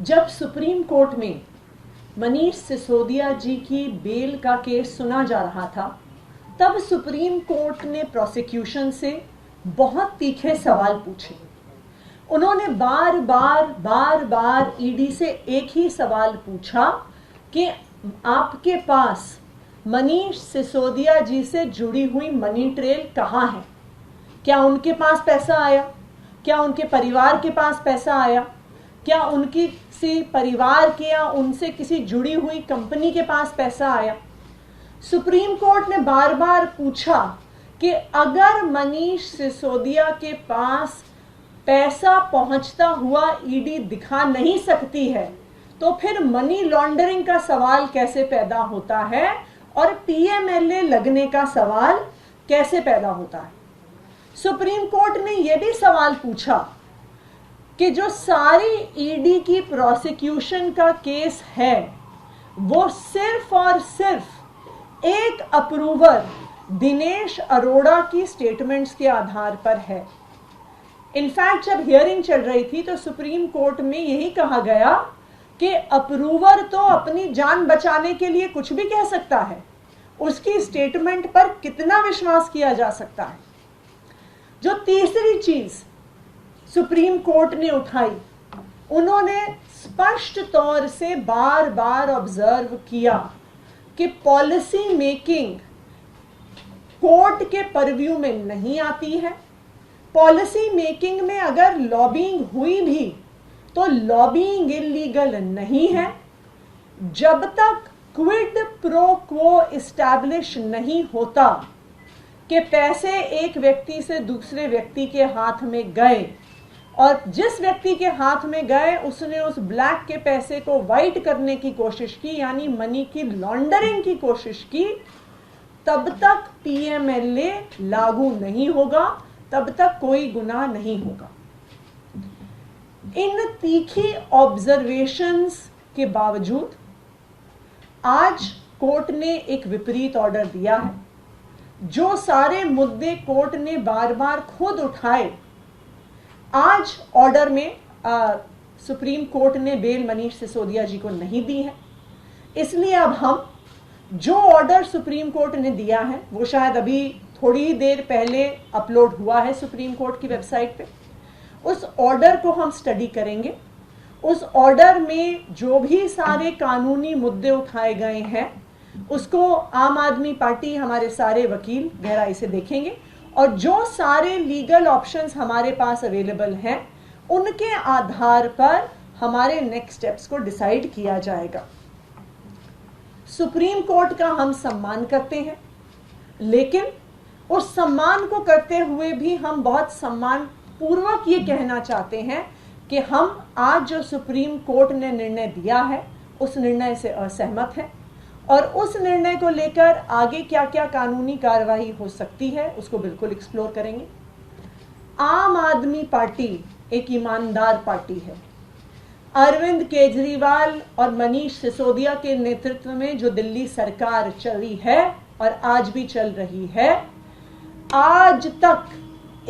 जब supreme court में मनीष सिसोदिया जी की बेल का केस सुना जा रहा था, तब सुप्रीम कोर्ट ने प्रोसिक्यूशन से बहुत तीखे सवाल पूछे। उन्होंने बार बार ईडी से एक ही सवाल पूछा कि आपके पास मनीष सिसोदिया जी से जुड़ी हुई मनी ट्रेल कहाँ है? क्या उनके पास पैसा आया? क्या उनके परिवार के पास पैसा आया? क्या उनकी किसी परिवार के या उनसे किसी जुड़ी हुई कंपनी के पास पैसा आया? सुप्रीम कोर्ट ने बार बार पूछा कि अगर मनीष सिसोदिया के पास पैसा पहुंचता हुआ ईडी दिखा नहीं सकती है, तो फिर मनी लॉन्ड्रिंग का सवाल कैसे पैदा होता है और पीएमएलए लगने का सवाल कैसे पैदा होता है? सुप्रीम कोर्ट ने यह भी सवाल पूछा कि जो सारी ईडी की प्रोसिक्यूशन का केस है वो सिर्फ और सिर्फ एक अप्रूवर दिनेश अरोड़ा की स्टेटमेंट्स के आधार पर है। इनफैक्ट जब हियरिंग चल रही थी तो सुप्रीम कोर्ट में यही कहा गया कि अप्रूवर तो अपनी जान बचाने के लिए कुछ भी कह सकता है, उसकी स्टेटमेंट पर कितना विश्वास किया जा सकता है। जो तीसरी चीज सुप्रीम कोर्ट ने उठाई, उन्होंने स्पष्ट तौर से बार बार ऑब्जर्व किया कि पॉलिसी मेकिंग कोर्ट के परव्यू में नहीं आती है। पॉलिसी मेकिंग में अगर लॉबिंग हुई भी तो लॉबिंग इलीगल नहीं है जब तक क्विड प्रो क्वो एस्टैब्लिश नहीं होता कि पैसे एक व्यक्ति से दूसरे व्यक्ति के हाथ में गए और जिस व्यक्ति के हाथ में गए उसने उस ब्लैक के पैसे को व्हाइट करने की कोशिश की, यानी मनी की लॉन्ड्रिंग की कोशिश की, तब तक पीएमएलए लागू नहीं होगा, तब तक कोई गुनाह नहीं होगा। इन तीखी ऑब्जर्वेशंस के बावजूद आज कोर्ट ने एक विपरीत ऑर्डर दिया है। जो सारे मुद्दे कोर्ट ने बार बार खुद उठाए, आज ऑर्डर में सुप्रीम कोर्ट ने बेल मनीष सिसोदिया जी को नहीं दी है। इसलिए अब हम जो ऑर्डर सुप्रीम कोर्ट ने दिया है वो शायद अभी थोड़ी ही देर पहले अपलोड हुआ है सुप्रीम कोर्ट की वेबसाइट पे, उस ऑर्डर को हम स्टडी करेंगे। उस ऑर्डर में जो भी सारे कानूनी मुद्दे उठाए गए हैं उसको आम आदमी पार्टी, हमारे सारे वकील गहराई से देखेंगे और जो सारे लीगल ऑप्शंस हमारे पास अवेलेबल हैं उनके आधार पर हमारे नेक्स्ट स्टेप्स को डिसाइड किया जाएगा। सुप्रीम कोर्ट का हम सम्मान करते हैं, लेकिन उस सम्मान को करते हुए भी हम बहुत सम्मान पूर्वक ये कहना चाहते हैं कि हम आज जो सुप्रीम कोर्ट ने निर्णय दिया है उस निर्णय से असहमत हैं और उस निर्णय को लेकर आगे क्या क्या कानूनी कार्रवाई हो सकती है उसको बिल्कुल एक्सप्लोर करेंगे। आम आदमी पार्टी एक ईमानदार पार्टी है। अरविंद केजरीवाल और मनीष सिसोदिया के नेतृत्व में जो दिल्ली सरकार चली है और आज भी चल रही है, आज तक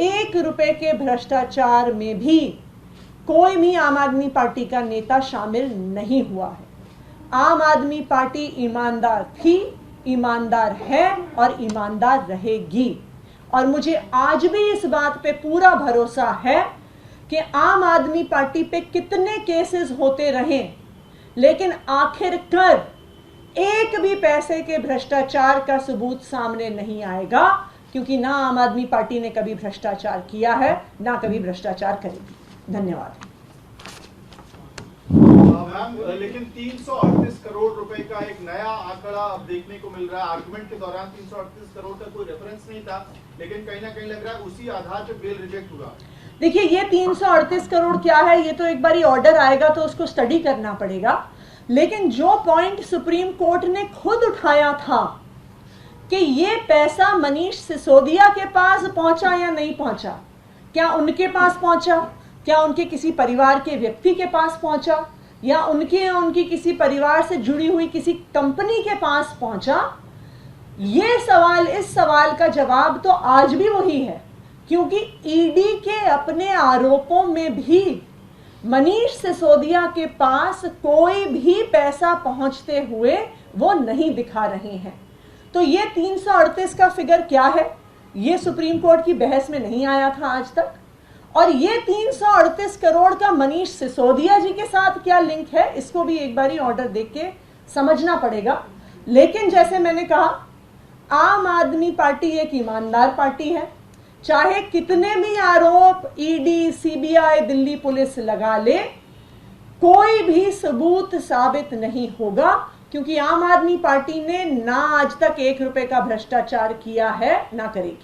1 रुपए के भ्रष्टाचार में भी कोई भी आम आदमी पार्टी का नेता शामिल नहीं हुआ है। आम आदमी पार्टी ईमानदार थी, ईमानदार है और ईमानदार रहेगी। और मुझे आज भी इस बात पे पूरा भरोसा है कि आम आदमी पार्टी पे कितने केसेस होते रहे, लेकिन आखिरकार एक भी पैसे के भ्रष्टाचार का सबूत सामने नहीं आएगा, क्योंकि ना आम आदमी पार्टी ने कभी भ्रष्टाचार किया है ना कभी भ्रष्टाचार करेगी। धन्यवाद। लेकिन 338 करोड़ रुपए का एक नया आंकड़ा अब देखने को मिल रहा है। आर्गुमेंट के दौरान 338 करोड़ का कोई रेफरेंस नहीं था, लेकिन कहीं ना कहीं लग रहा है उसी आधार पर बेल रिजेक्ट हुआ। देखिए, ये 338 करोड़ क्या है, ये तो एक बारी ऑर्डर आएगा तो उसको स्टडी करना पड़ेगा। लेकिन जो पॉइंट सुप्रीम कोर्ट ने खुद उठाया था कि ये पैसा मनीष सिसोदिया के पास पहुंचा या नहीं पहुंचा, क्या उनके पास पहुंचा, क्या उनके किसी परिवार के व्यक्ति के पास पहुंचा, या उनकी किसी परिवार से जुड़ी हुई किसी कंपनी के पास पहुंचा, ये सवाल, इस सवाल का जवाब तो आज भी वही है। क्योंकि ईडी के अपने आरोपों में भी मनीष सिसोदिया के पास कोई भी पैसा पहुंचते हुए वो नहीं दिखा रहे हैं। तो ये 338 का फिगर क्या है, ये सुप्रीम कोर्ट की बहस में नहीं आया था आज तक। और ये 338 करोड़ का मनीष सिसोदिया जी के साथ क्या लिंक है, इसको भी एक बारी ऑर्डर देख के समझना पड़ेगा। लेकिन जैसे मैंने कहा, आम आदमी पार्टी एक ईमानदार पार्टी है। चाहे कितने भी आरोप ईडी, सीबीआई, दिल्ली पुलिस लगा ले, कोई भी सबूत साबित नहीं होगा, क्योंकि आम आदमी पार्टी ने ना आज तक 1 रुपए का भ्रष्टाचार किया है, ना करेगी।